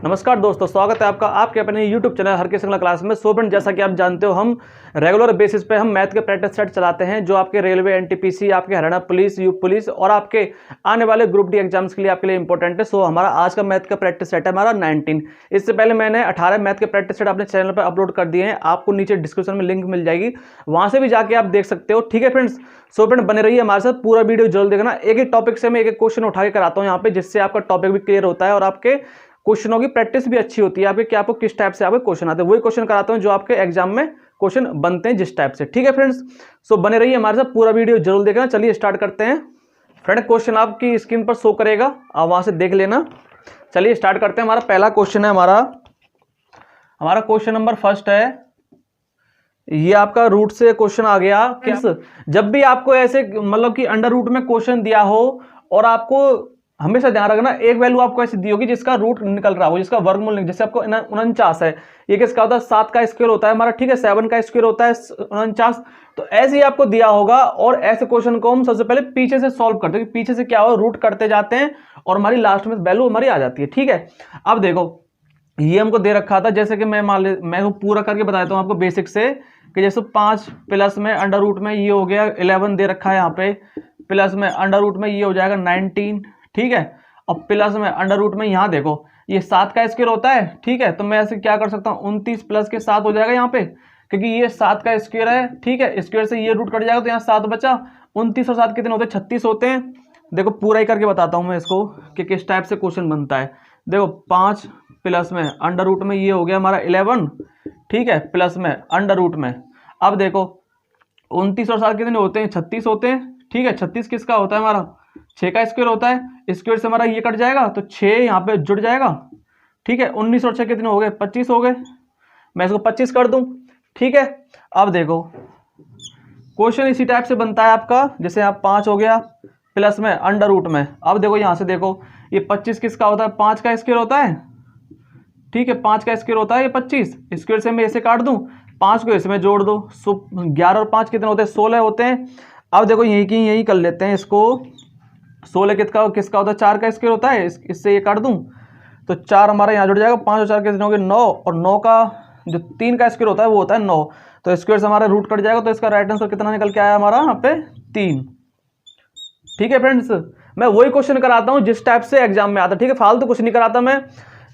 नमस्कार दोस्तों, स्वागत है आपका आपके अपने YouTube चैनल हर की श्रृंखला क्लास में। सो फ्रेंड, जैसा कि आप जानते हो, हम रेगुलर बेसिस पे हम मैथ के प्रैक्टिस सेट चलाते हैं जो आपके रेलवे, एनटीपीसी, आपके हरियाणा पुलिस, यूपी पुलिस और आपके आने वाले ग्रुप डी एग्जाम्स के लिए आपके लिए इंपॉर्टेंट है। सो हमारा आज का मैथ का प्रैक्टिस सेट है हमारा 19। इससे पहले मैंने 18 मैथ के प्रैक्टिस सेट अपने चैनल पर अपलोड कर दिए हैं। आपको नीचे डिस्क्रिप्शन में लिंक मिल जाएगी, वहां से भी जाके आप देख सकते हो। ठीक है फ्रेंड्स, सो फ्रेंड बने रहिए हमारे साथ, पूरा वीडियो जरूर देखना। एक एक टॉपिक से मैं एक एक क्वेश्चन उठा के कराता हूँ यहाँ पे, जिससे आपका टॉपिक भी क्लियर होता है और आपके क्वेश्चनों की प्रैक्टिस भी अच्छी होती है आपके, कि आपको किस टाइप से आपके क्वेश्चन आते हैं। वही क्वेश्चन कराता हूं जो आपके एग्जाम में क्वेश्चन बनते हैं जिस टाइप से। ठीक है फ्रेंड्स, सो बने रहिए हमारे साथ, पूरा वीडियो जरूर देखना। चलिए स्टार्ट करते हैं। फ्रेंड, क्वेश्चन आपकी स्क्रीन पर शो करेगा, आप वहां से देख लेना। चलिए स्टार्ट करते हैं। हमारा पहला क्वेश्चन है, हमारा क्वेश्चन नंबर फर्स्ट है। ये आपका रूट से क्वेश्चन आ गया। किस जब भी आपको ऐसे मतलब कि अंडर रूट में क्वेश्चन दिया हो और आपको हमेशा ध्यान रखना, एक वैल्यू आपको ऐसी दी होगी जिसका रूट निकल रहा हो, जिसका वर्गमूल, जैसे आपको 49 है, ये किसका होता है? 7 का स्क्वायर होता है हमारा। ठीक है, 7 का स्क्वायर होता है 49। तो ऐसे ही आपको दिया होगा और ऐसे क्वेश्चन को हम सबसे पहले पीछे से सॉल्व करते हैं। पीछे से क्या हो, रूट करते जाते हैं और हमारी लास्ट में वैल्यू हमारी आ जाती है। ठीक है, अब देखो ये हमको दे रखा था, जैसे कि मैं पूरा करके बता देता हूँ आपको बेसिक से, कि जैसे 5 प्लस में अंडर रूट में ये हो गया 11 दे रखा है यहाँ पे, प्लस में अंडर रूट में ये हो जाएगा 19। ठीक है, और प्लस में अंडर रूट में यहाँ देखो ये 7 का स्क्वायर होता है। ठीक है, तो मैं ऐसे क्या कर सकता हूँ, 29 प्लस के 7 हो जाएगा यहाँ पे, क्योंकि ये 7 का स्क्वायर है। ठीक है, स्क्वायर से ये रूट कट जाएगा तो यहाँ 7 बचा। 29 और 7 कितने होते हैं? 36 होते हैं। देखो पूरा ही करके बताता हूँ मैं इसको कि किस टाइप से क्वेश्चन बनता है। देखो 5 प्लस में अंडर रूट में ये हो गया हमारा 11। ठीक है, प्लस में अंडर रूट में, अब देखो 29 और 7 कितने होते हैं? 36 होते हैं। ठीक है, 36 किसका होता है? हमारा 6 का स्क्वायर होता है। स्क्वायर से हमारा ये कट जाएगा तो 6 यहाँ पे जुड़ जाएगा। ठीक है, 19 और 6 कितने हो गए? 25 हो गए। मैं इसको 25 कर दूं। ठीक है, अब देखो क्वेश्चन इसी टाइप से बनता है आपका, जैसे यहाँ 5 हो गया प्लस में अंडर रूट में। अब देखो यहाँ से देखो ये 25 किसका होता है? 5 का स्क्वायर होता है। ठीक है, 5 का स्क्वायर होता है ये 25। स्क्वायर से मैं ऐसे काट दूं, 5 को इसमें जोड़ दो, 11 और 5 कितने होते हैं? 16 होते हैं। अब देखो यही कर लेते हैं इसको। 16 किसका होता है? 4 का स्क्वायर होता है। इससे ये काट दूं तो 4 हमारा यहाँ जुड़ जाएगा। 5 और 4 कितने हो गए? 9। और 9 का जो 3 का स्क्वायर होता है वो होता है 9। तो स्क्वायर से हमारा रूट कट जाएगा, तो इसका राइट आंसर कितना निकल के आया हमारा यहाँ पे? 3। ठीक है फ्रेंड्स, मैं वही क्वेश्चन कराता हूँ जिस टाइप से एग्जाम में आता है। ठीक है, फालतू कुछ नहीं कराता मैं।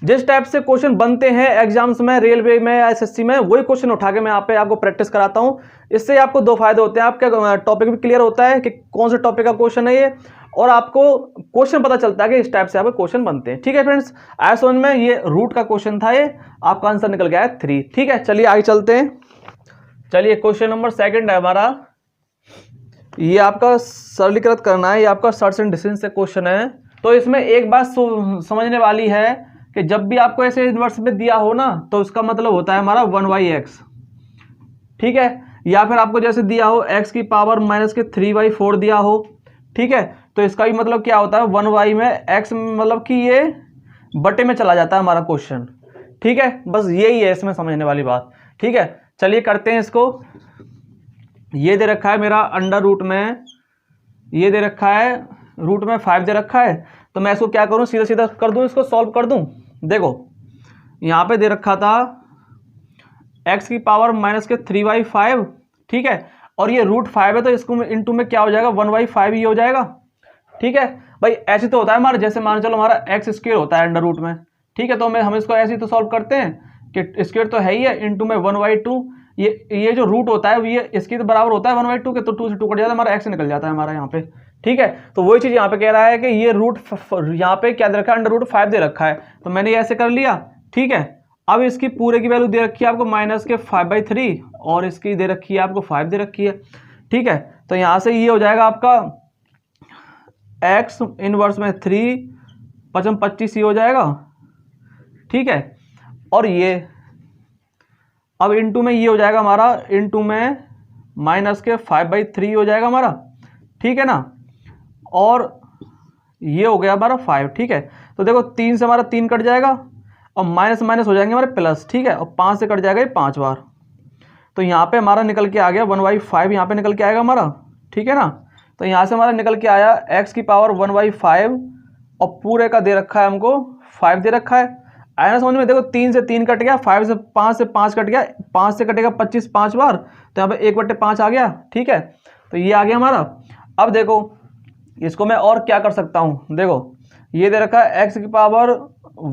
जिस टाइप से क्वेश्चन बनते हैं एग्जाम्स में, रेलवे में, एसएससी में, वही क्वेश्चन उठा के मैं यहाँ पे आपको प्रैक्टिस कराता हूँ। इससे आपको 2 फायदे होते हैं। आपका टॉपिक भी क्लियर होता है कि कौन से टॉपिक का क्वेश्चन है ये, और आपको क्वेश्चन पता चलता है कि इस टाइप से आपके क्वेश्चन बनते हैं। ठीक है फ्रेंड्स, आया समझ में? ये रूट का क्वेश्चन था, ये आपका आंसर निकल गया है 3। ठीक है, चलिए आगे चलते हैं। चलिए क्वेश्चन नंबर 2 है हमारा। ये आपका सरलीकृत करना है, ये आपका सर्च एंड डिस्टेंस से क्वेश्चन है। तो इसमें एक बात समझने वाली है कि जब भी आपको ऐसे इनवर्स में दिया हो ना, तो उसका मतलब होता है हमारा 1/x। ठीक है, या फिर आपको जैसे दिया हो x की पावर माइनस के 3/4 दिया हो। ठीक है, तो इसका भी मतलब क्या होता है? 1y में x मतलब कि ये बटे में चला जाता है हमारा क्वेश्चन। ठीक है, बस यही है इसमें समझने वाली बात। ठीक है, चलिए करते हैं इसको। ये दे रखा है मेरा अंडर रूट में, ये दे रखा है रूट में 5 दे रखा है। तो मैं इसको क्या करूं, सीधा सीधा कर दूं, इसको सॉल्व कर दूं। देखो यहाँ पे दे रखा था x की पावर माइनस के 3/5। ठीक है, और ये √5 है, तो इसको इनटू में क्या हो जाएगा? 1/5 ही हो जाएगा। ठीक है भाई, ऐसे तो होता है हमारा, जैसे मान चलो हमारा x स्क्वायर होता है अंडर रूट में। ठीक है, तो हम इसको ऐसे ही तो सॉल्व करते हैं कि स्क्वायर तो है ही है, इनटू में 1/2। ये जो रूट होता है ये इसके तो बराबर होता है 1/2 के, तो 2 से 2 कट जाता है, हमारा x निकल जाता है हमारा यहाँ पे। ठीक है, तो वही चीज यहाँ पे कह रहा है कि ये रूट यहाँ पे क्या दे रखा है? अंडर रूट 5 दे रखा है, तो मैंने ऐसे कर लिया। ठीक है, अब इसकी पूरे की वैल्यू दे रखी है आपको माइनस के 5/3, और इसकी दे रखी है आपको 5 दे रखी है। ठीक है, तो यहाँ से ये हो जाएगा आपका x इनवर्स में 3 5 25 ही हो जाएगा। ठीक है, और ये अब इनटू में ये हो जाएगा हमारा, इनटू में माइनस के 5/3 हो जाएगा हमारा। ठीक है ना, और ये हो गया हमारा 5। ठीक है, तो देखो 3 से हमारा 3 कट जाएगा, और माइनस माइनस हो जाएंगे हमारे प्लस। ठीक है, और 5 से कट जाएगा ये 5 बार, तो यहाँ पे हमारा निकल के आ गया 1/5, यहाँ पे निकल के आएगा हमारा। ठीक है ना, तो यहाँ से हमारा निकल के आया x की पावर 1/5, और पूरे का दे रखा है हमको 5 दे रखा है। आया ना समझ में? देखो 3 से 3 कट गया, 5 से 5 कट गया, 5 से कटेगा 25 5 बार, तो यहाँ पे 1/5 आ गया। ठीक है, तो ये आ गया हमारा। अब देखो इसको मैं और क्या कर सकता हूँ, देखो ये दे रखा है x की पावर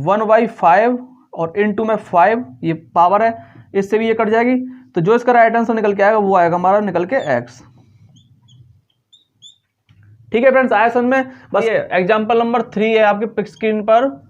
1/5 और इनटू में 5, ये पावर है, इससे भी ये कट जाएगी, तो जो इसका राइट आंसर निकल के आएगा वो आएगा हमारा निकल के x। ठीक है फ्रेंड्स, आया समझ में? बस ये एग्जाम्पल नंबर 3 है आपके स्क्रीन पर।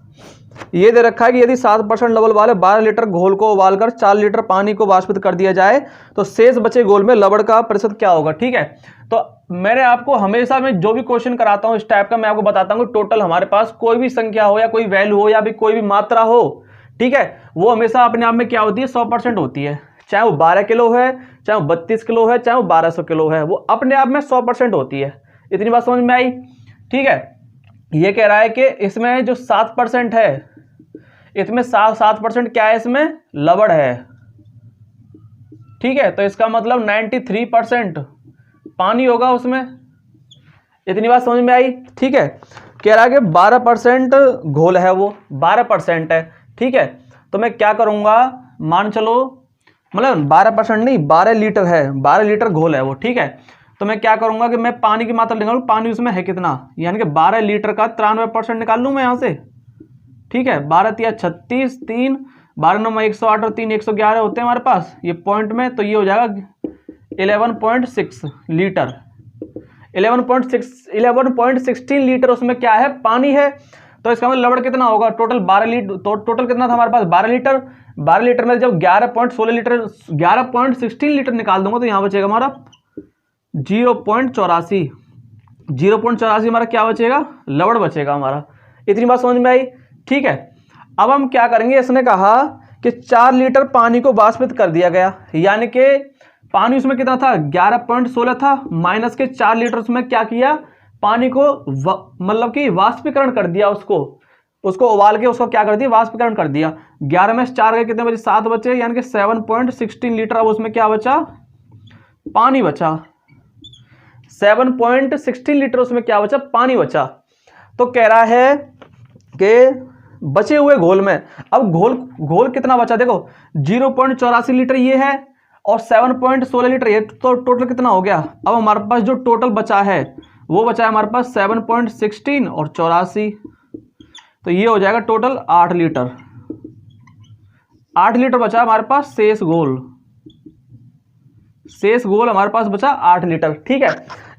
ये दे रखा है कि यदि 7% लवण वाले 12 लीटर घोल को उबालकर 4 लीटर पानी को वाष्पित कर दिया जाए तो शेष बचे घोल में लवण का प्रतिशत क्या होगा। ठीक है, तो मैंने आपको हमेशा में जो भी क्वेश्चन कराता हूँ इस टाइप का, मैं आपको बताता हूँ टोटल हमारे पास कोई भी संख्या हो या कोई वैल्यू हो या भी कोई भी मात्रा हो, ठीक है, वो हमेशा अपने आप में क्या होती है, 100% होती है। चाहे वो 12 किलो है, चाहे वो 32 किलो है, चाहे वो 1200 किलो है, वो अपने आप में 100% होती है। इतनी बात समझ में आई? ठीक है, ये कह रहा है कि इसमें जो 7% है, इसमें 7% क्या है, इसमें लवण है। ठीक है, तो इसका मतलब 93% पानी होगा उसमें। इतनी बात समझ में आई? ठीक है, कह रहा है कि 12% घोल है, वो 12% है। ठीक है, तो मैं क्या करूंगा, मान चलो मतलब 12% नहीं, 12 लीटर है, 12 लीटर घोल है वो। ठीक है, तो मैं क्या करूंगा कि मैं पानी की मात्रा निकालूं, पानी उसमें है कितना, यानी कि 12 लीटर का 93% निकाल लूं मैं यहां से। ठीक है, 12 तिया 36, 3 12 9 108 और 3 111 होते हैं हमारे पास ये पॉइंट में, तो ये हो जाएगा 11.6 लीटर। 11.16 लीटर उसमें क्या है, पानी है। तो इसका मतलब लवण कितना होगा, टोटल 12 लीटर, तो टोटल कितना था हमारे पास 12 लीटर। 12 लीटर में जब 11.16 लीटर 11.16 लीटर निकाल दूंगा तो यहाँ बचेगा हमारा 0.84। 0.84 हमारा क्या बचेगा, लवण बचेगा हमारा। इतनी बात समझ में आई? ठीक है, अब हम क्या करेंगे, इसने कहा कि 4 लीटर पानी को वाष्पित कर दिया गया, यानी कि पानी उसमें कितना था, 11.16 था, माइनस के 4 लीटर उसमें क्या किया, पानी को मतलब कि वाष्पीकरण कर दिया, उसको उबाल के उसको क्या कर दिया, वाष्पीकरण कर दिया। 11 में 4 गए कितने बचे, 7 बचे, यानी कि 7.16 लीटर। अब उसमें क्या बचा, पानी बचा। 7.16 लीटर उसमें क्या बचा, पानी बचा। तो कह रहा है कि बचे हुए घोल में, अब घोल कितना बचा, देखो 0.84 लीटर ये है और 7.16 लीटर ये, तो टोटल कितना हो गया। अब हमारे पास जो टोटल बचा है वो बचा है हमारे पास 7.16 और 84, तो ये हो जाएगा टोटल 8 लीटर। 8 लीटर बचा हमारे पास शेष घोल हमारे पास बचा 8 लीटर। ठीक है,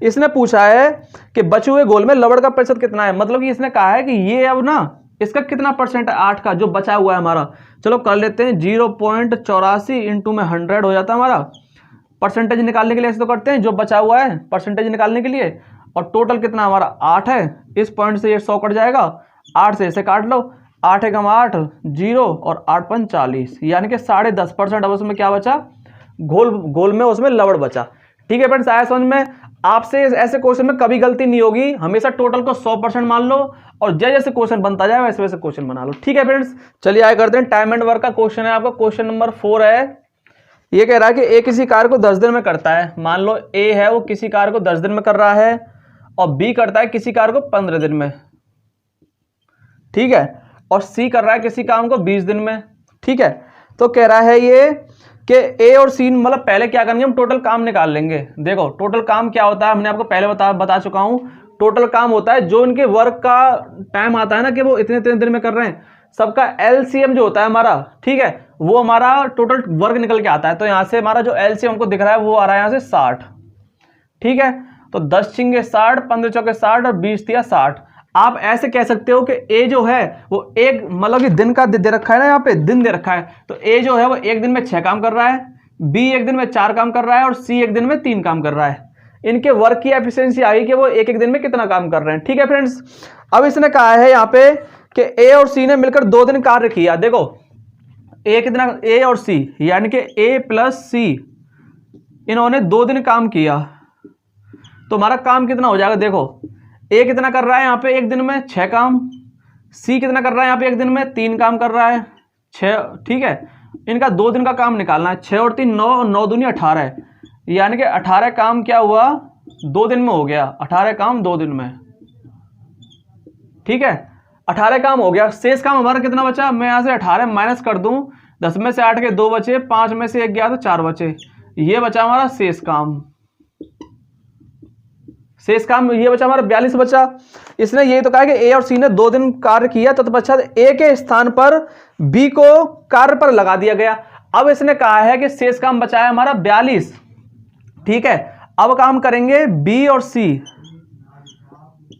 इसने पूछा है कि बचे हुए घोल में लवण का प्रतिशत कितना है, मतलब कि इसने कहा है कि ये अब ना इसका कितना परसेंट है, 8 का जो बचा हुआ है हमारा। चलो कर लेते हैं, 0.84 इंटू में 100 हो जाता है हमारा। परसेंटेज निकालने के लिए ऐसे तो करते हैं, जो बचा हुआ है परसेंटेज निकालने के लिए, और टोटल कितना हमारा 8 है, इस पॉइंट से ये 100 कट जाएगा, 8 से इसे काट लो, 8 एकम 8 0 और 8 पंच 40, यानी कि 10.5%। अब उसमें क्या बचा, घोल में उसमें लवण बचा। ठीक है फ्रेंड्स, आया समझ में? आपसे ऐसे क्वेश्चन में कभी गलती नहीं होगी, हमेशा टोटल को 100% मान लो और जैसे क्वेश्चन बनता जाए वैसे वैसे क्वेश्चन बना लो। ठीक है फ्रेंड्स, चलिए आगे करते हैं। टाइम एंड वर्क का क्वेश्चन है आपका, क्वेश्चन नंबर 4 है। ये कह रहा है कि ए किसी कार्य को 10 दिन में करता है। मान लो ए है वो किसी कार्य को 10 दिन में कर रहा है और बी करता है किसी कार्य को 15 दिन में। ठीक है, और सी कर रहा है किसी काम को 20 दिन में। ठीक है, तो कह रहा है ये कि ए और सी, मतलब पहले क्या करेंगे, हम टोटल काम निकाल लेंगे। देखो टोटल काम क्या होता है, हमने आपको पहले बता चुका हूं। टोटल काम होता है जो इनके वर्क का टाइम आता है ना कि वो इतने दिन में कर रहे हैं, सबका एलसीएम जो होता है हमारा, ठीक है, वो हमारा टोटल वर्क निकल के आता है। तो यहां से हमारा जो एलसीएम हमको दिख रहा है वो आ रहा है यहां से 60। ठीक है, तो 10 छिंगे 60, 15 चौके 60 और 20 तिया 60। आप ऐसे कह सकते हो कि ए जो है वो एक मतलब कि दिन का दे रखा है ना, यहाँ पे दिन दे रखा है, तो ए जो है वो एक दिन में 6 काम कर रहा है, बी एक दिन में 4 काम कर रहा है और सी एक दिन में 3 काम कर रहा है। इनके वर्क की एफिशिएंसी आई कि वो एक एक दिन में कितना काम कर रहे हैं। ठीक है फ्रेंड्स, अब इसने कहा है यहाँ पे कि ए और सी ने मिलकर 2 दिन कार्य किया। देखो ए कितना, ए और सी यानी कि ए प्लस सी, इन्होंने 2 दिन काम किया, तो हमारा काम कितना हो जाएगा। देखो ए कितना कर रहा है यहाँ पे एक दिन में 6 काम, सी कितना कर रहा है यहाँ पे एक दिन में 3 काम कर रहा है 6। ठीक है, इनका 2 दिन का काम निकालना है। 6 और 3 9 और 9 दूनी 18 है, यानी कि 18 काम क्या हुआ 2 दिन में हो गया, 18 काम 2 दिन में। ठीक है, 18 काम हो गया। शेष काम हमारा कितना बचा, मैं यहाँ से 18 माइनस कर दूं, 10 में से 8 के 2 बचे, 5 में से 1 गया तो 4 बचे, ये बचा हमारा शेष काम। शेष काम ये बचा हमारा 42 बचा। इसने यही तो कहा कि ए और सी ने 2 दिन कार्य किया, तत्पश्चात ए के स्थान पर बी को कार्य पर लगा दिया गया। अब इसने कहा है कि शेष काम बचा है हमारा 42, ठीक है। अब काम करेंगे बी और सी,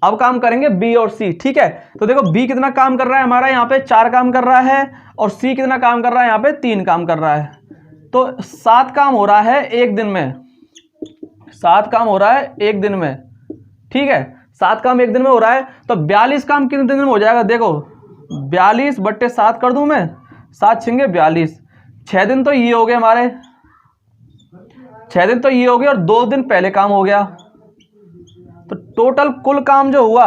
अब काम करेंगे बी और सी, ठीक है। तो देखो बी कितना काम कर रहा है हमारा, यहाँ पे 4 काम कर रहा है, और सी कितना काम कर रहा है, यहाँ पे 3 काम कर रहा है। तो 7 काम हो रहा है एक दिन में, 7 काम हो रहा है एक दिन में, ठीक है। 7 काम एक दिन में हो रहा है, तो 42 काम कितने दिन में हो जाएगा, देखो 42/7 कर दूं मैं, 7 छिंगे 42, 6 दिन तो ये हो गए हमारे, 6 दिन तो ये हो गए, और 2 दिन पहले काम हो गया। तो टोटल कुल काम जो हुआ,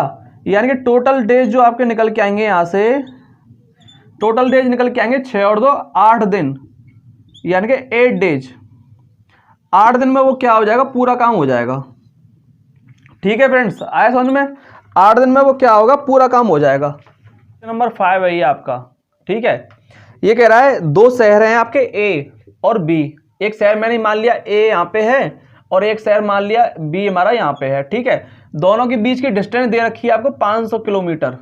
यानी कि टोटल डेज जो आपके निकल के आएंगे यहां से, टोटल डेज निकल के आएंगे 6 और 2 8 दिन, यानी कि 8 डेज। 8 दिन में वो क्या हो जाएगा, पूरा काम हो जाएगा, ठीक है फ्रेंड्स, आया समझ में। 8 दिन में वो क्या होगा, पूरा काम हो जाएगा। नंबर 5 है ये आपका, ठीक है। ये कह रहा है 2 शहर हैं आपके ए और बी, एक शहर मैंने मान लिया ए यहाँ पे है, और एक शहर मान लिया बी हमारा यहाँ पे है, ठीक है। दोनों के बीच की डिस्टेंस दे रखी है आपको 500 किलोमीटर,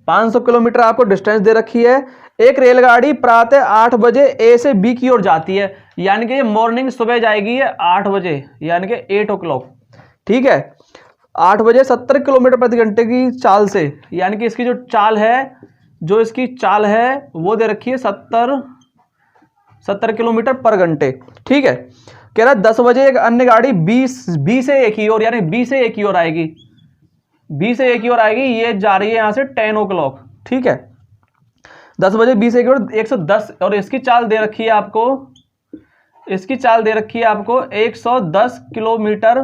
500 किलोमीटर आपको डिस्टेंस दे रखी है। एक रेलगाड़ी प्रातः 8 बजे ए से बी की ओर जाती है, यानी कि ये मॉर्निंग सुबह जाएगी ये 8 बजे, यानी कि 8 o'clock, ठीक है। 8 बजे 70 किलोमीटर प्रति घंटे की चाल से, यानी कि इसकी जो चाल है, जो इसकी चाल है वो दे रखी है 70 किलोमीटर पर घंटे, ठीक है। कह रहा है 10 बजे एक अन्य गाड़ी बी से ए की ओर, यानी बी से ए की ओर आएगी, बी से ए की ओर आएगी, ये जा रही है यहां से 10 o'clock, ठीक है। 10 बजे बी से ए की ओर 110, और इसकी चाल दे रखी है आपको, इसकी चाल दे रखी है आपको 110 किलोमीटर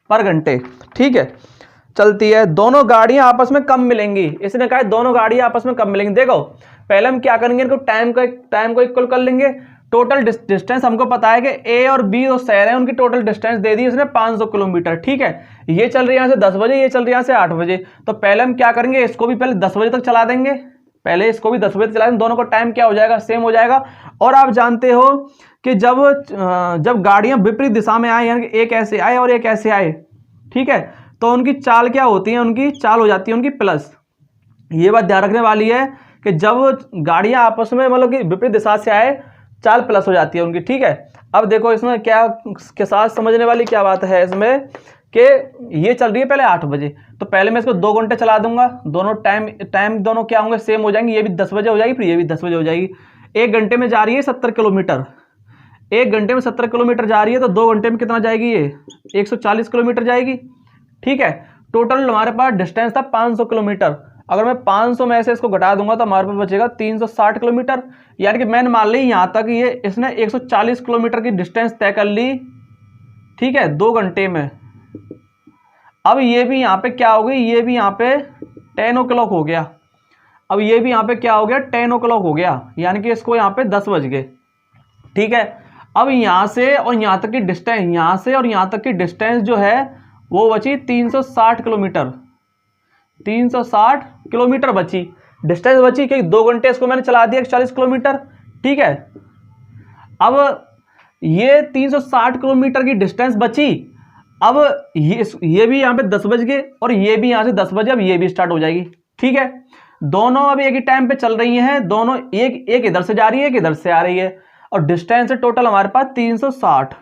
पर घंटे, ठीक है, चलती है। दोनों गाड़ियां आपस में कब मिलेंगी, इसने कहा दोनों गाड़ियां आपस में कब मिलेंगी। देखो पहले हम क्या करेंगे, इनको टाइम को इक्वल कर लेंगे। टोटल डिस्टेंस हमको पता है कि ए और बी जो शहर है उनकी टोटल डिस्टेंस दे दी उसने 500 किलोमीटर, ठीक है। ये चल रही है यहाँ से 10 बजे, ये चल रही है यहाँ से 8 बजे। तो पहले हम क्या करेंगे, इसको भी पहले 10 बजे तक चला देंगे, पहले इसको भी 10 बजे तक चला देंगे, दोनों का टाइम क्या हो जाएगा, सेम हो जाएगा। और आप जानते हो कि जब गाड़ियां विपरीत दिशा में आए, यानी कि एक ऐसे आए और एक ऐसे आए, ठीक है, तो उनकी चाल क्या होती है, उनकी चाल हो जाती है उनकी प्लस। ये बात ध्यान रखने वाली है कि जब गाड़ियां आपस में मतलब कि विपरीत दिशा से आए, चाल प्लस हो जाती है उनकी, ठीक है। अब देखो इसमें क्या के साथ समझने वाली क्या बात है इसमें, कि ये चल रही है पहले 8 बजे, तो पहले मैं इसको 2 घंटे चला दूंगा, दोनों टाइम दोनों क्या होंगे, सेम हो जाएंगे। ये भी 10 बजे हो जाएगी, फिर ये भी 10 बजे हो जाएगी। 1 घंटे में जा रही है 70 किलोमीटर, 1 घंटे में 70 किलोमीटर जा रही है, तो 2 घंटे में कितना जाएगी, ये 140 किलोमीटर जाएगी, ठीक है। टोटल हमारे पास डिस्टेंस था 500 किलोमीटर, अगर मैं 500 में से इसको घटा दूंगा तो हमारे पास बचेगा 360 किलोमीटर, यानी कि मैंने मान ली यहाँ तक ये इसने 140 किलोमीटर की डिस्टेंस तय कर ली, ठीक है, 2 घंटे में। अब ये भी यहाँ पे क्या हो गई, ये भी यहाँ पे 10 o'clock हो गया, अब ये भी यहाँ पे क्या हो गया, 10 o'clock हो गया, यानी कि इसको यहाँ पे 10 बज गए, ठीक है। अब यहाँ से और यहाँ तक की डिस्टेंस, यहाँ से और यहाँ तक की डिस्टेंस जो है वो बची 360 किलोमीटर, 360 किलोमीटर बची, डिस्टेंस बची, क्योंकि 2 घंटे इसको मैंने चला दिया 140 किलोमीटर, ठीक है। अब ये 360 किलोमीटर की डिस्टेंस बची, अब ये भी यहाँ पे 10 बज गए, और ये भी यहाँ से 10 बजे, अब ये भी स्टार्ट हो जाएगी, ठीक है। दोनों अब एक ही टाइम पे चल रही हैं, दोनों एक इधर से जा रही है, एक इधर से आ रही है, और डिस्टेंस टोटल हमारे पास 360,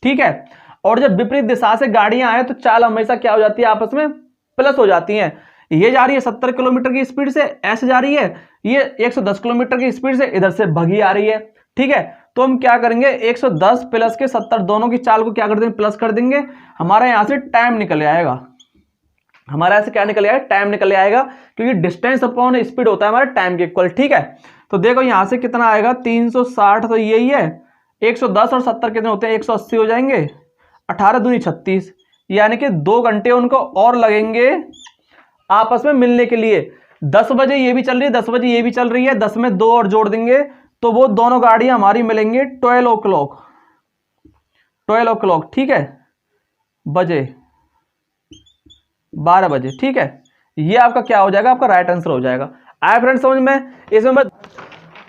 ठीक है। और जब विपरीत दिशा से गाड़ियां आए तो चाल हमेशा क्या हो जाती है, आपस में प्लस हो जाती हैं। ये जा रही है 70 किलोमीटर की स्पीड से, ऐसे जा रही है, ये 110 किलोमीटर की स्पीड से इधर से भगी आ रही है, ठीक है। तो हम क्या करेंगे, 110 प्लस के 70 दोनों की चाल को क्या कर देंगे, प्लस कर देंगे। हमारा यहां से टाइम निकल आएगा, हमारा यहां से क्या निकल आएगा, टाइम निकल आएगा, क्योंकि डिस्टेंस अपॉन स्पीड होता है हमारे टाइम के इक्वल, ठीक है। तो देखो यहां से कितना आएगा, 360 तो यही है, 110 और 70 कितने होते हैं, 180 हो जाएंगे, 18 दूनी 36, यानी कि 2 घंटे उनको और लगेंगे आपस में मिलने के लिए। 10 बजे ये भी चल रही है, 10 बजे ये भी चल रही है, 10 में 2 और जोड़ देंगे तो वो दोनों गाड़ियां हमारी मिलेंगे 12 o'clock, ठीक है, बजे 12 बजे। ठीक है, ये आपका क्या हो जाएगा, आपका राइट आंसर हो जाएगा। आया फ्रेंड्स समझ में? इसमें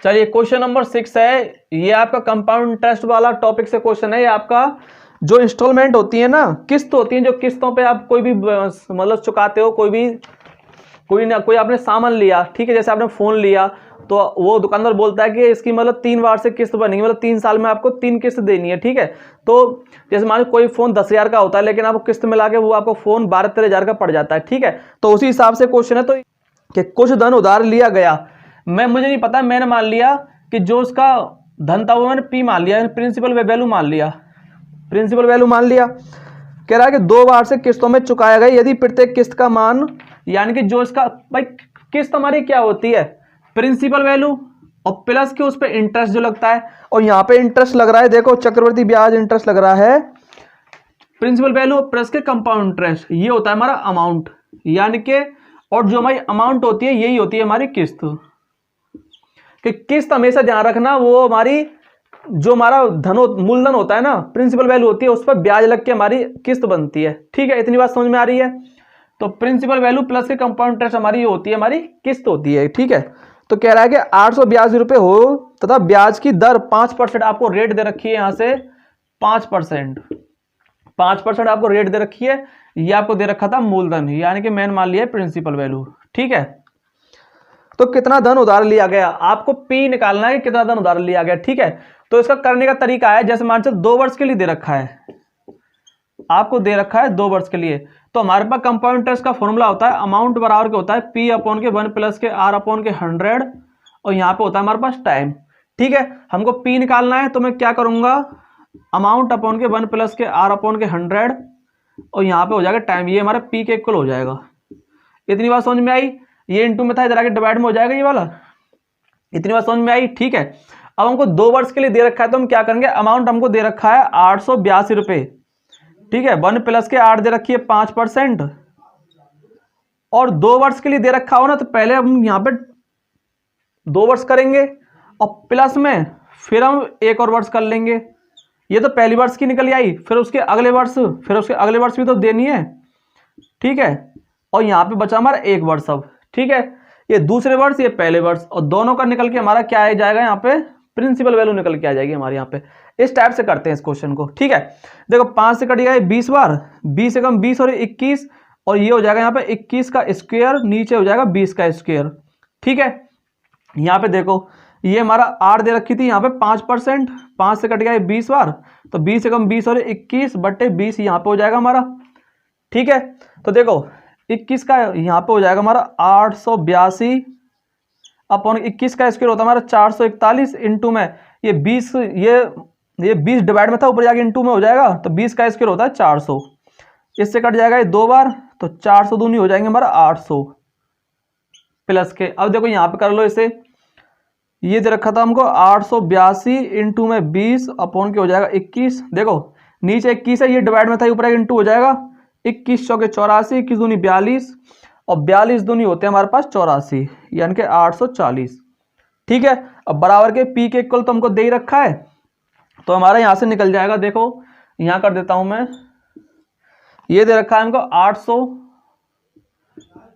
चलिए क्वेश्चन नंबर 6 है, ये आपका कंपाउंड इंटरेस्ट वाला टॉपिक से क्वेश्चन है। ये आपका जो इंस्टॉलमेंट होती है ना, किस्त होती है, जो किस्तों पे आप कोई भी मतलब चुकाते हो, कोई आपने सामान लिया, ठीक है, जैसे आपने फोन लिया तो वो दुकानदार बोलता है कि इसकी मतलब 3 बार से किस्त बनेगी, मतलब 3 साल में आपको 3 किस्त देनी है। ठीक है, तो जैसे मान लो कोई फोन 10,000 का होता है, लेकिन आपको किस्त मिला के वो आपको फोन 12-13 हजार का पड़ जाता है। ठीक है, तो उसी हिसाब से क्वेश्चन है, तो कि कुछ धन उधार लिया गया, मुझे नहीं पता, मैंने मान लिया कि जो उसका धन था वो मैंने पी मान लिया, प्रिंसिपल वैल्यू मान लिया, प्रिंसिपल वैल्यू मान लिया। कह रहा है कि 2 बार से किस्तों में चुकाया गया यदि प्रत्येक किस्त का मान, यानी कि जो इसका भाई किस्त हमारी क्या होती है, प्रिंसिपल वैल्यू और प्लस के उस पर इंटरेस्ट जो लगता है, और यहाँ पे इंटरेस्ट लग रहा है, देखो चक्रवर्ती ब्याज इंटरेस्ट लग रहा है, प्रिंसिपल वैल्यू प्लस के कंपाउंड इंटरेस्ट, ये होता है हमारा अमाउंट, यानी कि और जो हमारी अमाउंट होती है यही होती है हमारी किस्त। कि किस्त हमेशा ध्यान रखना, वो हमारी जो हमारा मूलधन होता है ना, प्रिंसिपल वैल्यू होती है, उस पर ब्याज लग के हमारी किस्त बनती है। ठीक है, इतनी बात समझ में आ रही है? तो प्रिंसिपल वैल्यू प्लस के कंपाउंड इंटरेस्ट हमारी होती है, हमारी किस्त होती है। ठीक है, तो कह रहा है कि 882 रुपये हो तथा ब्याज की दर 5%, आपको रेट दे रखी है यहां से 5%, 5% आपको रेट दे रखी है, ये आपको दे रखा था मूलधन, यानी कि मैंने मान लिया प्रिंसिपल वैल्यू। ठीक है, तो कितना धन उधार लिया गया, आपको पी निकालना है, कितना धन उधार लिया गया। ठीक है, तो इसका करने का तरीका है, जैसे मान चल 2 वर्ष के लिए दे रखा है, आपको दे रखा है 2 वर्ष के लिए, तो हमारे पास कंपाउंड इंटरेस्ट का फॉर्मूला होता है, अमाउंट बराबर के होता है पी अपॉन के 1 प्लस के आर अपॉन के 100, और यहाँ पे होता है हमारे पास टाइम। ठीक है, हमको पी निकालना है, तो मैं क्या करूंगा, अमाउंट अपॉन के 1 प्लस के आर अपॉन के 100, और यहाँ पे हो जाएगा टाइम, ये हमारा पी के इक्वल हो जाएगा। इतनी बात समझ में आई? ये इंटू में था, इधर आके डिवाइड में हो जाएगा ये वाला। इतनी बात समझ में आई? ठीक है, अब हमको 2 वर्ष के लिए दे रखा है, तो हम क्या करेंगे, अमाउंट हमको दे रखा है 882 रुपये। ठीक है, 1 प्लस के 8 दे रखी है 5%, और 2 वर्ष के लिए दे रखा हो ना, तो पहले हम यहाँ पे 2 वर्ष करेंगे, और प्लस में फिर हम 1 और वर्ष कर लेंगे। ये तो पहली वर्ष की निकल आई, फिर उसके अगले वर्ष भी तो देनी है। ठीक है, और यहाँ पे बचा हमारा 1 वर्ष अब। ठीक है, ये दूसरे वर्ष, ये पहले वर्ष, और दोनों का निकल के हमारा क्या आ जाएगा, यहाँ पे प्रिंसिपल वैल्यू निकल के आ जाएगी हमारे यहाँ पे। इस टाइप से करते हैं इस क्वेश्चन को। ठीक है, देखो 5 से कट गया 20 बार, 20 से कम 20 और 21, और ये हो जाएगा यहाँ पे 21 का स्क्वायर, नीचे हो जाएगा 20 का स्क्वायर। ठीक है, यहाँ पे देखो ये हमारा आर दे रखी थी, यहाँ पे 5%, 5 से कट गया 20 बार, तो 20 से कम 20 और 21 बटे 20 यहाँ पे हो जाएगा हमारा। ठीक है, तो देखो 21 का यहाँ पे हो जाएगा हमारा 882 अपॉन 21 का स्क्वायर होता है हमारा 441, इंटू में ये 20, ये 20 डिवाइड में था, ऊपर जाके इंटू में हो जाएगा, तो 20 का स्क्वायर होता है 400, इससे कट जाएगा ये 2 बार, तो 400 दूनी हो जाएंगे हमारा 800 प्लस के। अब देखो यहाँ पे कर लो इसे, ये दे रखा था हमको 882 इंटू में 20 अपॉन के हो जाएगा 21, देखो नीचे 21 है, ये डिवाइड में था, ऊपर इंटू हो जाएगा, 21 चौके 84, 21 दूनी 42, और 42 दूनी होते हैं हमारे पास 84, यानी कि 840। ठीक है, अब बराबर के पी के इक्वल तो हमको दे ही रखा है, तो हमारा यहाँ से निकल जाएगा, देखो यहाँ कर देता हूं मैं, ये दे रखा है हमको 800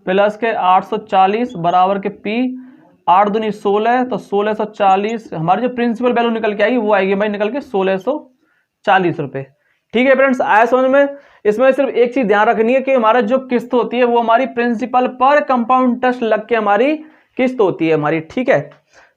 प्लस के 840 बराबर के पी, 8 दूनी 16, तो 1640, हमारी जो प्रिंसिपल वैल्यू निकल के आएगी वो आएगी भाई निकल के 1640 रुपये। ठीक है फ्रेंड्स, आया समझ में? इसमें सिर्फ एक चीज ध्यान रखनी है कि हमारा जो किस्त होती है वो हमारी प्रिंसिपल पर कंपाउंड इंटरेस्ट लग के हमारी किस्त होती है हमारी। ठीक है,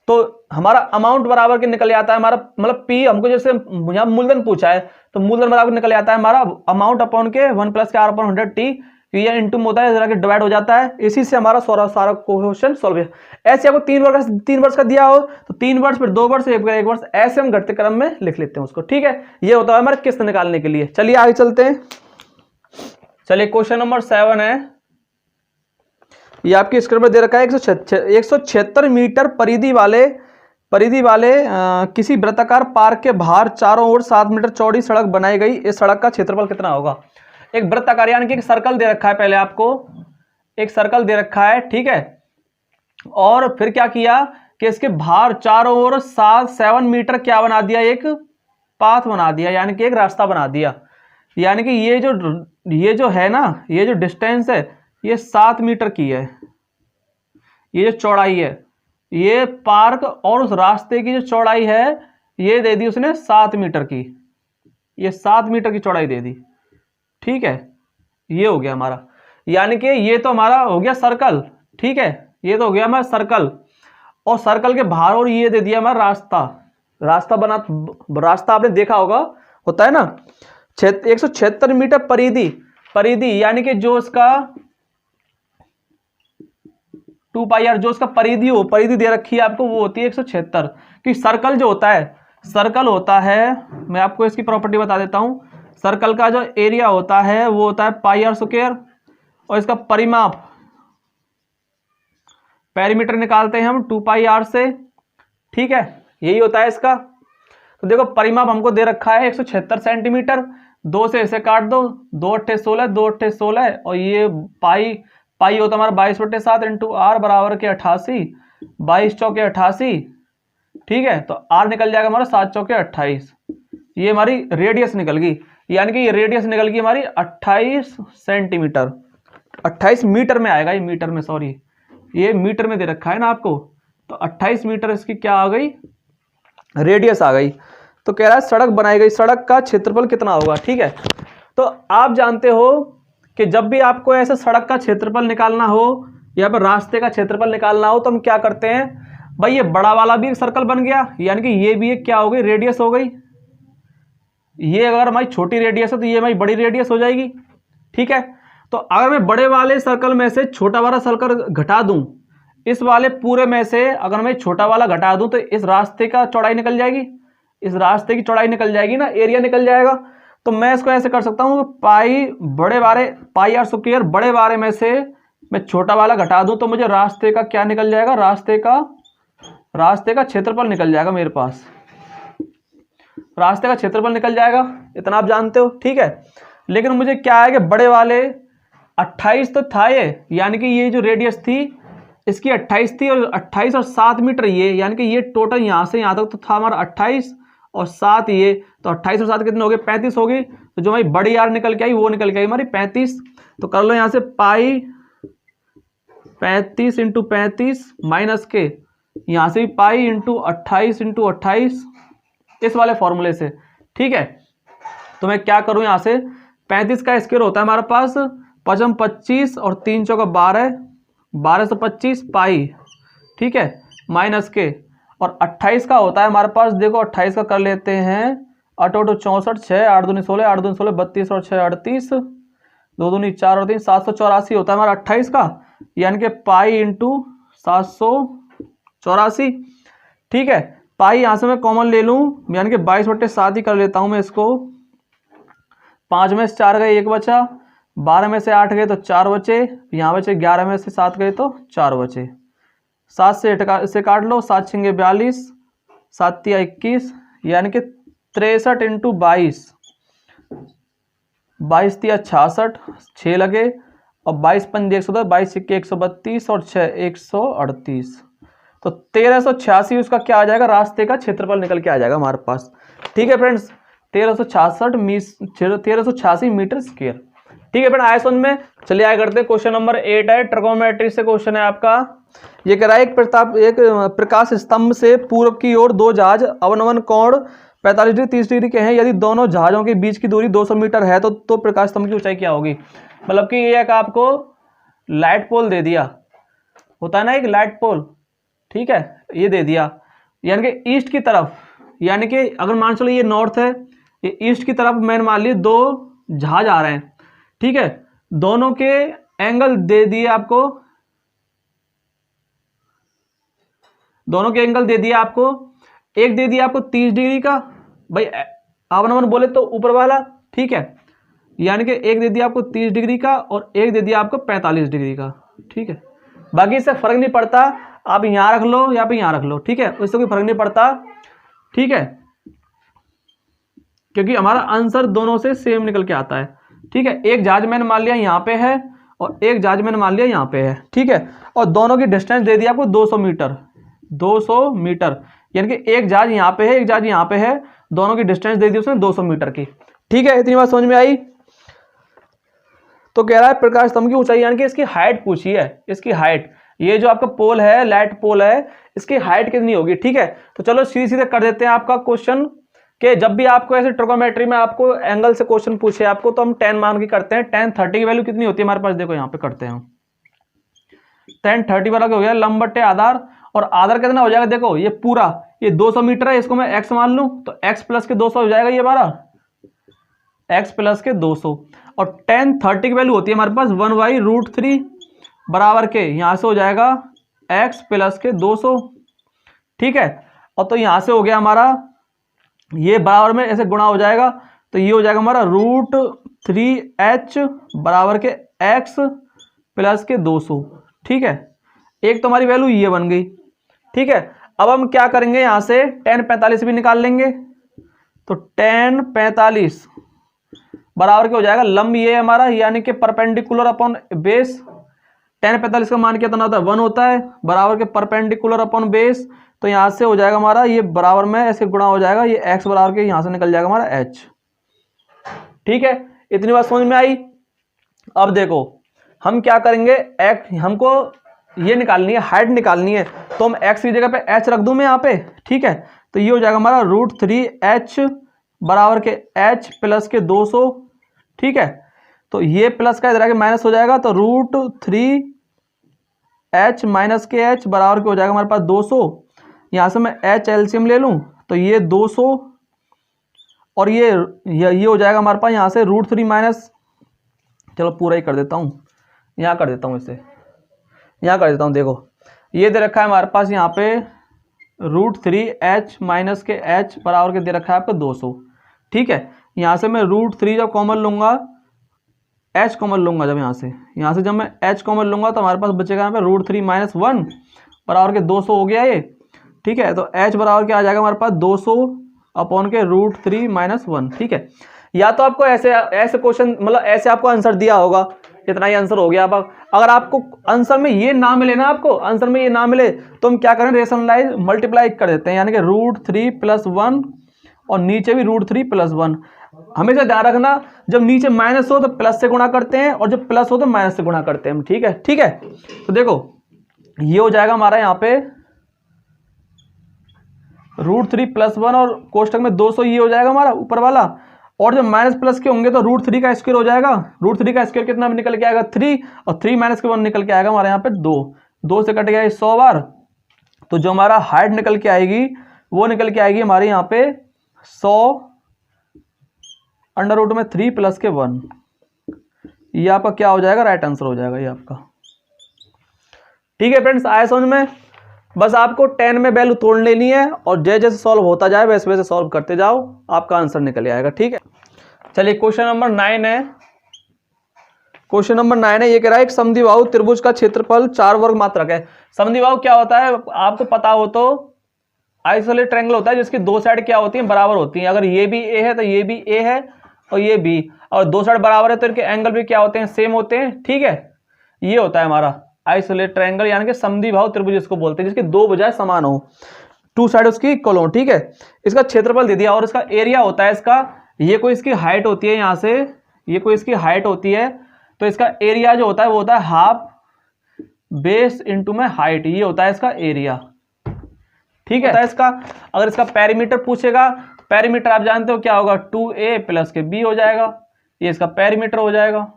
तो हमारा अमाउंट बराबर के निकल आता है हमारा, मतलब पी हमको जैसे यहाँ मूलधन पूछा है, तो मूलधन बराबर निकल आता है हमारा अमाउंट अपॉन के 1 प्लस के आर अपॉन 100t, ये इंटू में होता है, जरा के डिवाइड हो जाता है, इसी से हमारा सारा क्वेश्चन सॉल्व है। ऐसे आपको 3 वर्ष का दिया हो तो 3 वर्ष, फिर 2 वर्ष, 1 वर्ष, ऐसे हम घटते क्रम में लिख लेते हैं उसको। ठीक है, ये होता है हमारे किस्त निकालने के लिए। चलिए आगे चलते हैं। चलिए क्वेश्चन नंबर 7 है, ये आपकी स्क्रीन पर दे रखा है 176 मीटर परिधि वाले किसी वृत्ताकार पार्क के बाहर चारों ओर 7 मीटर चौड़ी सड़क बनाई गई, इस सड़क का क्षेत्रफल कितना होगा। एक वृत्ताकार यानी कि एक सर्कल दे रखा है, पहले आपको एक सर्कल दे रखा है। ठीक है, और फिर क्या किया कि इसके बाहर चारों ओर 7 मीटर क्या बना दिया, एक पाथ बना दिया, यानी कि एक रास्ता बना दिया। यानी कि ये जो है ना, ये जो डिस्टेंस है ये 7 मीटर की है। ये जो चौड़ाई है, ये पार्क और उस रास्ते की जो चौड़ाई है ये दे दी उसने 7 मीटर की, ये 7 मीटर की चौड़ाई दे दी। ठीक है, ये हो गया हमारा, यानी कि ये तो हमारा हो गया सर्कल। ठीक है, ये तो हो गया हमारा सर्कल, और सर्कल के बाहर और ये दे दिया हमारा रास्ता। रास्ता आपने देखा होगा, होता है ना 176 मीटर परिधि, यानी कि जो इसका 2πr जो उसका परिधि दे रखी है आपको, वो होती है 176। कि सर्कल जो होता है, मैं आपको इसकी प्रॉपर्टी बता देता हूं। सर्कल का जो एरिया होता है वो होता है πr², और इसका परिमाप पेरीमीटर निकालते हैं हम 2πr से। ठीक है, यही होता है इसका। तो देखो परिमाप हमको दे रखा है 176 सेंटीमीटर, 2 से इसे काट दो, 2 अट्ठे 16, 2 अट्ठे 16, और ये पाई होता है हमारा 22/7 इंटू आर बराबर के 88, 22 चौके 88। ठीक है, तो आर निकल जाएगा हमारा 7 चौके 28। ये हमारी रेडियस निकल गई, यानी कि ये रेडियस निकल गई हमारी 28 सेंटीमीटर। 28 मीटर में आएगा, ये मीटर में, सॉरी ये मीटर में दे रखा है ना आपको, तो 28 मीटर इसकी क्या आ गई, रेडियस आ गई। तो कह रहा है सड़क बनाई गई, सड़क का क्षेत्रफल कितना होगा। ठीक है, तो आप जानते हो कि जब भी आपको ऐसे सड़क का क्षेत्रफल निकालना हो या फिर रास्ते का क्षेत्रफल निकालना हो तो हम क्या करते हैं भाई, ये बड़ा वाला भी एक सर्कल बन गया, यानी कि ये भी एक क्या हो गई, रेडियस हो गई। ये अगर हमारी छोटी रेडियस है तो ये हमारी बड़ी रेडियस हो जाएगी। ठीक है, तो अगर मैं बड़े वाले सर्कल में से छोटा वाला सर्कल घटा दूं, इस वाले पूरे में से अगर मैं छोटा वाला घटा दूं तो इस रास्ते का चौड़ाई निकल जाएगी, इस रास्ते की चौड़ाई निकल जाएगी ना, एरिया निकल जाएगा। तो मैं इसको ऐसे कर सकता हूं, πr² बड़े बारे में से मैं छोटा वाला घटा दूं तो मुझे रास्ते का क्या निकल जाएगा, रास्ते का क्षेत्रफल निकल जाएगा मेरे पास, रास्ते का क्षेत्रफल निकल जाएगा, इतना आप जानते हो। ठीक है, लेकिन मुझे क्या है कि बड़े वाले 28 तो था ये, यानी कि ये जो रेडियस थी इसकी 28 थी, और 28 और 7 मीटर ये, यानी कि ये टोटल यहाँ से यहाँ तक तो था हमारा 28 और 7 ये, तो 28 और 7 कितने हो गए, 35 हो गई। तो जो हमारी बड़ी आर निकल के आई वो निकल के आई हमारी 35। तो कर लो यहाँ से पाई 35 इंटू 35 माइनस के यहाँ से भी पाई इंटू 28 इंटू 28, इस वाले फॉर्मूले से। ठीक है, तो मैं क्या करूँ, यहाँ से 35 का स्क्वायर होता है हमारे पास 25 और 3 चौका 12, 12 से 25 पाई। ठीक है, माइनस के, और 28 का होता है हमारे पास, देखो 28 का कर लेते हैं 8 8 64, 6 8 दूनी 16, 8 दूनी 16 32 और 6 38, 2 दूनी 4 और 3 784 होता है हमारा 28 का, यानी कि पाई इंटू 784। ठीक है, पाई यहाँ से मैं कॉमन ले लूँ, यानी कि 22/7 ही कर लेता हूँ मैं इसको। 5 में से 4 गए 1 बचा, 12 में से 8 गए तो 4 बचे, यहाँ बचे 11 में से 7 गए तो 4 बचे। 7 से इसे काट लो, 7 छिंगे 42, 7 तिया 21, यानी कि 63 इंटू 22, 22 तिया 66, 6 लगे, और 22 पंजे 110, 22 सिक्के 132 और 6 138। तो 1386 उसका क्या आ जाएगा, रास्ते का क्षेत्रफल निकल के आ जाएगा हमारे पास। ठीक है फ्रेंड्स, 1386 मीटर स्क्वायर। ठीक है फ्रेंड, आए समझ में। चलिए आगे करते हैं, क्वेश्चन नंबर 8 है, ट्रिगोनोमेट्री से क्वेश्चन है आपका। ये कह रहा है एक प्रकाश स्तंभ से पूर्व की ओर 2 जहाज अवनमन कोण 45 डिग्री 30 डिग्री के हैं, यदि दोनों जहाजों के बीच की दूरी 200 मीटर है तो प्रकाश स्तंभ की ऊंचाई क्या होगी। मतलब कि ये एक आपको लाइट पोल दे दिया, होता है ना एक लाइट पोल, ठीक है, ये दे दिया, यानी कि ईस्ट की तरफ, यानी कि अगर मान चलो ये नॉर्थ है, ये ईस्ट की तरफ मैंने मान ली 2 जहाज आ रहे हैं। ठीक है, दोनों के एंगल दे दिए आपको, दोनों के एंगल दे दिया आपको, एक दे दिया आपको 30 डिग्री का, भाई अवनमन बोले तो ऊपर वाला, ठीक है, यानी कि एक दे दिया आपको 30 डिग्री का और एक दे दिया आपको 45 डिग्री का। ठीक है, बाकी इससे फर्क नहीं पड़ता, आप यहां रख लो या फिर यहां रख लो, ठीक है, उससे कोई फर्क नहीं पड़ता। ठीक है, क्योंकि हमारा आंसर दोनों से सेम निकल के आता है। ठीक है, एक जहाज मैंने मान लिया यहाँ पे है और एक जहाज मैंने मान लिया यहाँ पे है। ठीक है, और दोनों की डिस्टेंस दे दिया आपको 200 मीटर, 200 मीटर, यानी कि एक जहाज यहाँ पे है एक जहाज यहाँ पे है, दोनों की डिस्टेंस दे दी उसने 200 मीटर की। ठीक है, इतनी बात समझ में आई। तो कह रहा है प्रकाश स्तंभ की ऊंचाई यानी कि इसकी हाइट पूछी है, इसकी हाइट, ये जो आपका पोल है, लाइट पोल है, इसकी हाइट कितनी होगी। ठीक है, तो चलो सीधे सीधे कर देते हैं आपका क्वेश्चन कि जब भी आपको ऐसे ट्रिग्नोमेट्री में आपको एंगल से क्वेश्चन पूछे आपको, तो हम tan मान के करते हैं। tan 30 की वैल्यू कितनी होती है हमारे पास, देखो यहाँ पे करते हैं हम। tan 30 वाला क्या हो गया, लंब बटे आधार, और आधार कितना हो जाएगा, देखो ये पूरा, ये 200 मीटर है, इसको मैं x मान लूं तो x प्लस के 200 हो जाएगा ये हमारा, x प्लस के 200। और tan 30 की वैल्यू होती है हमारे पास 1/√3 बराबर के, यहां से हो जाएगा x प्लस के 200। ठीक है, और तो यहां से हो गया हमारा, ये बराबर में ऐसे गुणा हो जाएगा, तो ये हो जाएगा हमारा √3h बराबर के x प्लस के 200। ठीक है, एक तो हमारी वैल्यू ये बन गई। ठीक है, अब हम क्या करेंगे, यहां से tan 45 भी निकाल लेंगे, तो tan 45 बराबर क्या हो जाएगा, लंब ये हमारा यानी कि परपेंडिकुलर अपॉन बेस, tan 45 का मान कितना होता है 1 होता है, बराबर के परपेंडिकुलर अपॉन बेस, तो यहां से हो जाएगा हमारा ये बराबर में ऐसे गुणा हो जाएगा, ये x बराबर के यहां से निकल जाएगा हमारा h। ठीक है, इतनी बात समझ में आई। अब देखो हम क्या करेंगे, x हमको ये निकालनी है, हाइट निकालनी है, तो हम x की जगह पे h रख दूं मैं यहाँ पे। ठीक है, तो ये हो जाएगा हमारा √3h बराबर के h प्लस के 200। ठीक है, तो ये प्लस का इधर आके माइनस हो जाएगा, तो √3h माइनस के h बराबर के हो जाएगा हमारे पास 200। यहां से मैं h एलसीएम ले लूं तो ये 200, और ये हो जाएगा हमारे पास यहां से √3 माइनस, चलो पूरा ही कर देता हूं, यहां कर देता हूं, इसे यहां कर देता हूं। देखो ये दे रखा है हमारे पास यहाँ पे √3h माइनस के h बराबर के दे रखा है आपका 200। ठीक है, यहां से मैं √3 जब कॉमन लूंगा, h कॉमन लूंगा, जब यहां से जब मैं h कॉमन लूंगा तो हमारे पास बचेगा यहाँ पे √3 माइनस 1 बराबर के 200 हो गया ये। ठीक है, तो h बराबर क्या आ जाएगा हमारे पास 200 अपॉन के √3 माइनस 1। ठीक है, या तो आपको ऐसे ऐसे क्वेश्चन मतलब ऐसे आपको आंसर दिया होगा, इतना ही आंसर हो गया। अब अगर आपको आंसर में ये ना मिले ना, आपको आंसर में ये ना मिले, तो हम क्या करें, रेशनलाइज मल्टीप्लाई कर देते हैं, यानी कि √3 + 1 और नीचे भी √3 + 1। हमेशा ध्यान रखना, जब नीचे माइनस हो तो प्लस से गुणा करते हैं, और जब प्लस हो तो माइनस से गुणा करते हैं हम। ठीक है, ठीक है, तो देखो ये हो जाएगा हमारा यहाँ पे √3 + 1 और कोष्टक में 200, ये हो जाएगा हमारा ऊपर वाला, और जब माइनस प्लस के होंगे तो √3 का स्क्वायर हो जाएगा। √3 का स्क्वायर कितना निकल के आएगा 3, और 3 माइनस के 1 निकल के आएगा हमारे यहाँ पे 2 से कट गया 100 बार, तो जो हमारा हाइट निकल के आएगी वो निकल के आएगी हमारे यहाँ पे 100√3 + के 1। ये आपका क्या हो जाएगा, राइट आंसर हो जाएगा ये आपका। ठीक है फ्रेंड्स, आए समझ में। बस आपको 10 में वैल्यू तोड़ लेनी है, और जैसे जैसे सॉल्व होता जाए वैसे वैसे सॉल्व करते जाओ, आपका आंसर निकल आएगा। ठीक है, चलिए क्वेश्चन नंबर 9 है। क्वेश्चन नंबर 9 है, ये कह रहा है एक समद्विबाहु त्रिभुज का क्षेत्रफल 4 वर्ग मात्रक है। समद्विबाहु क्या होता है आपको पता हो तो, आइसोलेट ट्रायंगल होता है जिसकी दो साइड क्या होती है, बराबर होती है। अगर ये भी ए है तो ये भी ए है, और ये बी, और दो साइड बराबर है तो इनके एंगल भी क्या होते हैं, सेम होते हैं। ठीक है, ये होता है हमारा आइसोलेट ट्रायंगल, यानी कि समद्विबाहु त्रिभुज जिसको बोलते हैं, जिसकी दो भुजाएं समान हो, टू साइड उसकी इक्वल हो। ठीक है, इसका क्षेत्रफल दे दिया, और इसका एरिया होता है इसका, ये कोई इसकी हाइट होती है, यहाँ से ये कोई इसकी हाइट होती है, तो इसका एरिया जो होता है वो होता है हाफ बेस इंटू में हाइट, ये होता है इसका एरिया। ठीक है, इसका अगर इसका पेरीमीटर पूछेगा, पेरीमीटर आप जानते हो क्या होगा, 2a + के b हो जाएगा, ये इसका पेरीमीटर हो जाएगा।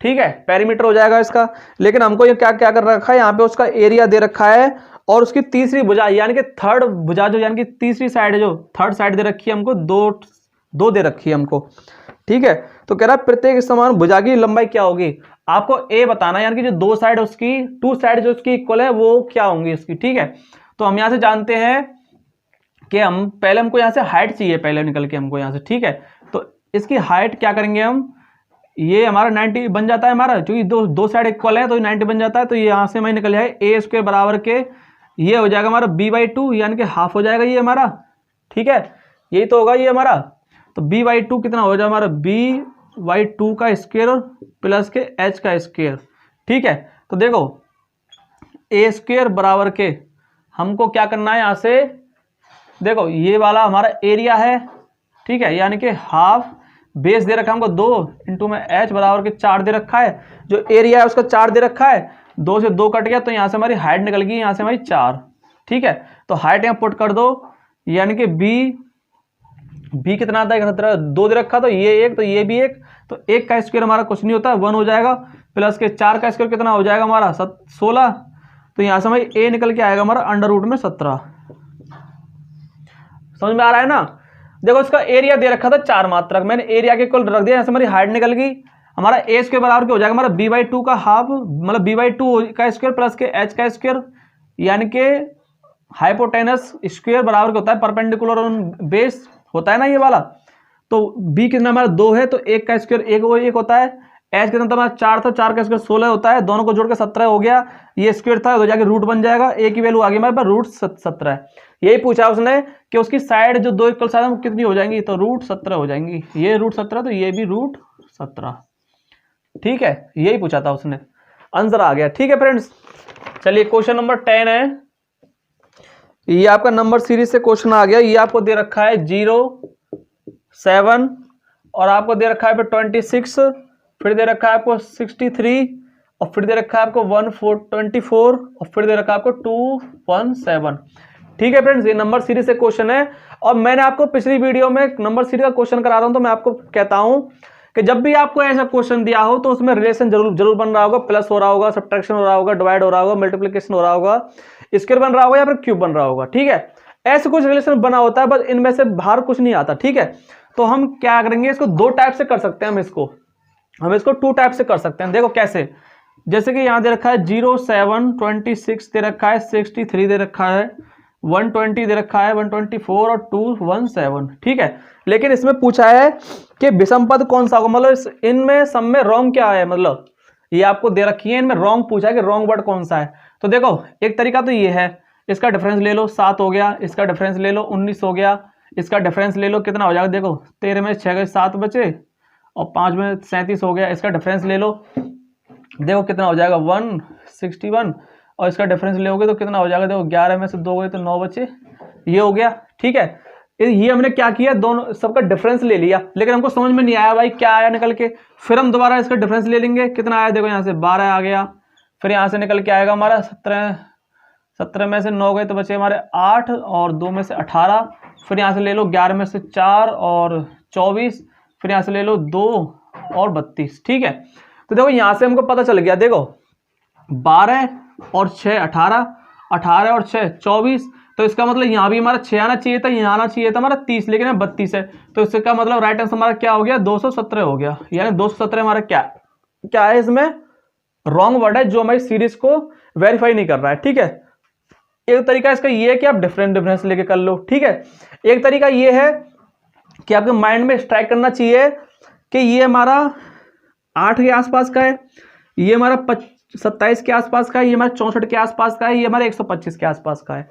ठीक है, पेरीमीटर हो जाएगा इसका। लेकिन हमको ये क्या क्या कर रखा है, यहाँ पे उसका एरिया दे रखा है, और उसकी तीसरी भुजा यानी कि थर्ड भुजा जो यानी कि तीसरी साइड जो थर्ड साइड दे रखी है हमको, दो दे रखी है हमको। ठीक है, तो कह रहा है प्रत्येक समान भुजा की लंबाई क्या होगी, आपको ए बताना, यानी कि जो दो साइड उसकी, टू साइड जो उसकी इक्वल है वो क्या होंगी इसकी। ठीक है, तो हम यहाँ से जानते हैं कि हम पहले हमको यहाँ से हाइट चाहिए, पहले निकल के हमको यहाँ से। ठीक है, तो इसकी हाइट क्या करेंगे हम, ये हमारा 90 बन जाता है हमारा, क्योंकि दो साइड इक्वल है तो 90 बन जाता है, तो ये यहाँ से हमें निकल जाएगा a² बराबर के, ये हो जाएगा हमारा b/2, यानी कि हाफ हो जाएगा ये हमारा। ठीक है, यही तो होगा ये हमारा, तो b/2 कितना हो जाएगा हमारा, b/2 का स्क्वायर प्लस के h का स्क्वायर। ठीक है, तो देखो a² बराबर के हमको क्या करना है, यहाँ से देखो ये वाला हमारा एरिया है, ठीक है, यानी कि हाफ बेस दे रखा है हमको 2 इंटू में h बराबर के 4 दे रखा है, जो एरिया है उसका 4 दे रखा है, 2 से 2 कट गया तो यहाँ से हमारी हाइट निकल गई, यहाँ से हमारी 4। ठीक है, तो हाइट यहाँ पुट कर दो, यानी कि बी कितना आता है 17, 2 दे रखा तो ये 1, तो ये भी 1, तो 1 का स्क्वायर हमारा कुछ नहीं होता 1 हो जाएगा, प्लस के 4 का स्क्वायर कितना हो जाएगा हमारा 16, तो यहाँ से हमारी a निकल के आएगा हमारा अंडर रूट में 17। समझ में आ रहा है ना। देखो इसका एरिया दे रखा था 4 मात्रक, मैंने एरिया के इक्वल रख दिया, यहाँ से हमारी हाइट निकल गई, हमारा a स्क्वायर बराबर क्या हो जाएगा हमारा b/2 का हाफ, मतलब b/2 का स्क्वायर प्लस के h का स्क्वायर, यानी कि हाइपोटेनस स्क्वायर बराबर क्या होता है परपेंडिकुलर ऑन बेस होता है ना ये वाला। तो b कितना हमारा 2 है, तो 1 का स्क्वायर 1 होता है, h कितना था हमारा 4 था, 4 का स्क्वायर 16 होता है, दोनों को जोड़ के 17 हो गया, ये स्क्वायर था तो जाके रूट बन जाएगा, a की वैल्यू आ गई हमारे पास रूट 17 है। यही पूछा उसने कि उसकी साइड जो 2 इक्वल साइड कितनी हो जाएंगी, तो रूट 17 हो जाएंगी, ये रूट 17 तो ये भी रूट 17। ठीक है, यही पूछा था उसने, आंसर आ गया। ठीक है फ्रेंड्स, चलिए क्वेश्चन नंबर 10 है, ये आपका नंबर सीरीज से क्वेश्चन आ गया। ये आपको दे रखा है 0, 7 और आपको दे रखा है फिर 26, फिर दे रखा है आपको 63 और फिर दे रखा है आपको 24 और फिर दे रखा है आपको 217। ठीक है फ्रेंड्स, ये नंबर सीरीज से क्वेश्चन है, और मैंने आपको पिछली वीडियो में नंबर सीरीज का क्वेश्चन करा रहा हूं, तो मैं आपको कहता हूं कि जब भी आपको ऐसा क्वेश्चन दिया हो तो उसमें रिलेशन जरूर बन रहा होगा, प्लस हो रहा होगा, सब्ट्रैक्शन हो रहा होगा, डिवाइड हो रहा होगा, मल्टीप्लिकेशन हो रहा होगा, स्क्वायर बन रहा होगा या फिर क्यूब बन रहा होगा। ठीक है, ऐसे कुछ रिलेशन बना होता है, बस इनमें से बाहर कुछ नहीं आता। ठीक है, तो हम क्या करेंगे, इसको 2 टाइप से कर सकते हैं, हम इसको 2 टाइप से कर सकते हैं। देखो कैसे, जैसे कि यहां दे रखा है 0, 7, 26 दे रखा है, 63 दे रखा है, 120 दे रखा है, 124 और 217। ठीक है, लेकिन इसमें पूछा है कि विषम पद कौन सा होगा, मतलब इनमें सब में रॉन्ग क्या है, मतलब ये आपको दे रखी है, इनमें रॉन्ग पूछा है कि रॉन्ग वर्ड कौन सा है। तो देखो एक तरीका तो ये है, इसका डिफरेंस ले लो 7 हो गया, इसका डिफरेंस ले लो 19 हो गया, इसका डिफरेंस ले लो कितना हो जाएगा, देखो 13 में 6 गए 7 बचे और 5 में 37 हो गया, इसका डिफरेंस ले लो, देखो कितना हो जाएगा 161 और इसका डिफरेंस लेोगे तो कितना हो जाएगा, देखो 11 में से 2 गए तो 9 बचे, ये हो गया। ठीक है, ये हमने क्या किया, दोनों सबका डिफरेंस ले लिया, लेकिन हमको समझ में नहीं आया भाई क्या आया निकल के, फिर हम दोबारा इसका डिफरेंस ले लेंगे, कितना आया देखो यहाँ से 12 आ गया, फिर यहाँ से निकल के आएगा हमारा 17 में से 9 गए तो बचे हमारे 8 और 2 में से 18, फिर यहाँ से ले लो 11 में से 4 और 24, फिर यहाँ से ले लो 2 और 32। ठीक है, तो देखो यहाँ से हमको पता चल गया, देखो 12 और 6 18, 18 और 6 24, तो इसका मतलब यहाँ भी हमारा 6 आना चाहिए था, यहाँ आना चाहिए था हमारा 30, लेकिन 32 है, तो इसका मतलब राइट आंसर हमारा क्या हो गया 217 हो गया, यानी 217 हमारा क्या है, इसमें रॉन्ग वर्ड है जो हमारी सीरीज को वेरीफाई नहीं कर रहा है। ठीक है, एक तरीका इसका ये है कि आप डिफरेंस लेके कर लो। ठीक है, एक तरीका ये है कि आपके माइंड में स्ट्राइक करना चाहिए कि ये हमारा 8 के आसपास का है, ये हमारा 27 के आसपास का है, ये हमारा 64 के आसपास का है, ये हमारा 125 के आसपास का है।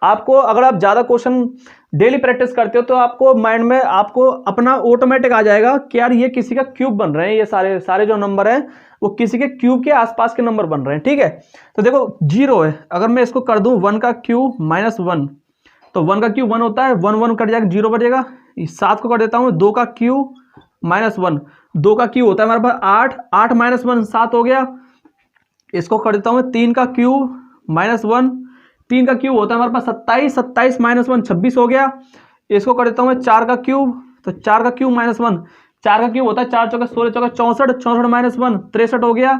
आपको अगर आप ज्यादा क्वेश्चन डेली प्रैक्टिस करते हो तो आपको माइंड में आपको अपना ऑटोमेटिक आ जाएगा कि यार ये किसी का क्यूब बन रहे हैं, ये सारे जो नंबर हैं वो किसी के क्यूब के आसपास के नंबर बन रहे हैं। ठीक है, तो देखो 0 है, अगर मैं इसको कर दूं 1 का क्यूब -1, तो 1 का क्यूब 1 होता है, 1 1 कट जाएगा 0 बचेगा। 7 को कर देता हूं, 2 का क्यूब -1, 2 का क्यूब होता है हमारे पास 8, 8 -1 7 हो गया। इसको कर देता हूं 3 का क्यूब -1, 3 का क्यूब होता है हमारे पास 27, 27 -1 26 हो गया। इसको कर देता हूं मैं 4 का क्यूब, तो 4 का क्यूब -1, 4 का क्यूब होता है 4 चौका 16 चौका 64, 64 -1 63 हो गया।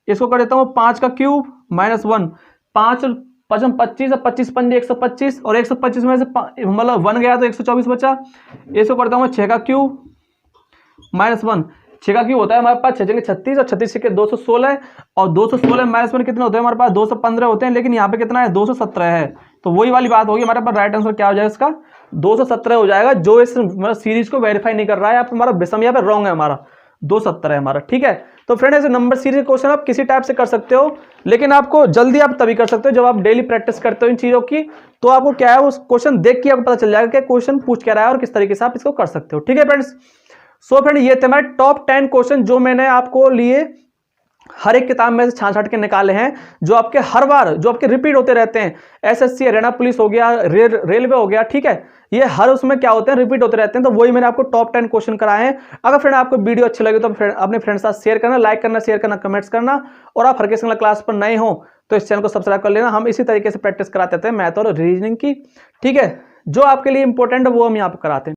इसको कर देता हूं 5 का क्यूब -1, 5 5 25 और 25 पंजे 125, और 125 में से मतलब 1 गया तो 124 बचा। इसको करता हूं 6 का क्यूब -1, 6 का क्यूब होता है हमारे पास 6 जगह 36 और 36 के 216, और 216 -1 कितने होते हैं हमारे पास 215 होते हैं, लेकिन यहाँ पे कितना है 217 है। तो वही वाली बात होगी, हमारे पास राइट आंसर क्या हो जाएगा इसका 217 हो जाएगा, जो इस मतलब सीरीज को वेरीफाई नहीं कर रहा है। आप हमारा विषम यहाँ पे रॉन्ग है, हमारा 217 है हमारा। ठीक है, तो फ्रेंड ऐसे नंबर सीरीज क्वेश्चन आप किसी टाइप से कर सकते हो, लेकिन आपको जल्दी आप तभी कर सकते हो जब आप डेली प्रैक्टिस करते हो इन चीजों की। तो आपको क्या है उस क्वेश्चन देख के आपको पता चल जाएगा कि क्वेश्चन पूछ क्या रहा है और किस तरीके से आप इसको कर सकते हो। ठीक है फ्रेंड्स, सो फ्रेंड ये थे हमारे टॉप 10 क्वेश्चन जो मैंने आपको लिए हर एक किताब में से छांट के निकाले हैं, जो आपके हर बार जो आपके रिपीट होते रहते हैं। एसएससी, हरियाणा पुलिस हो गया, रेलवे हो गया, ठीक है, ये हर उसमें क्या होते हैं, रिपीट होते रहते हैं। तो वही मैंने आपको टॉप 10 क्वेश्चन कराए हैं। अगर फ्रेंड आपको वीडियो अच्छी लगी तो अपने फ्रेंड साथ शेयर करना, लाइक करना, शेयर करना, कमेंट्स करना। और आप हर के सिंगला क्लास पर नए हो तो इस चैनल को सब्सक्राइब कर लेना। हम इसी तरीके से प्रैक्टिस कराते थे मैथ और रीजनिंग की, ठीक है। जो आपके लिए इंपॉर्टेंट है वो हम यहाँ पर कराते हैं।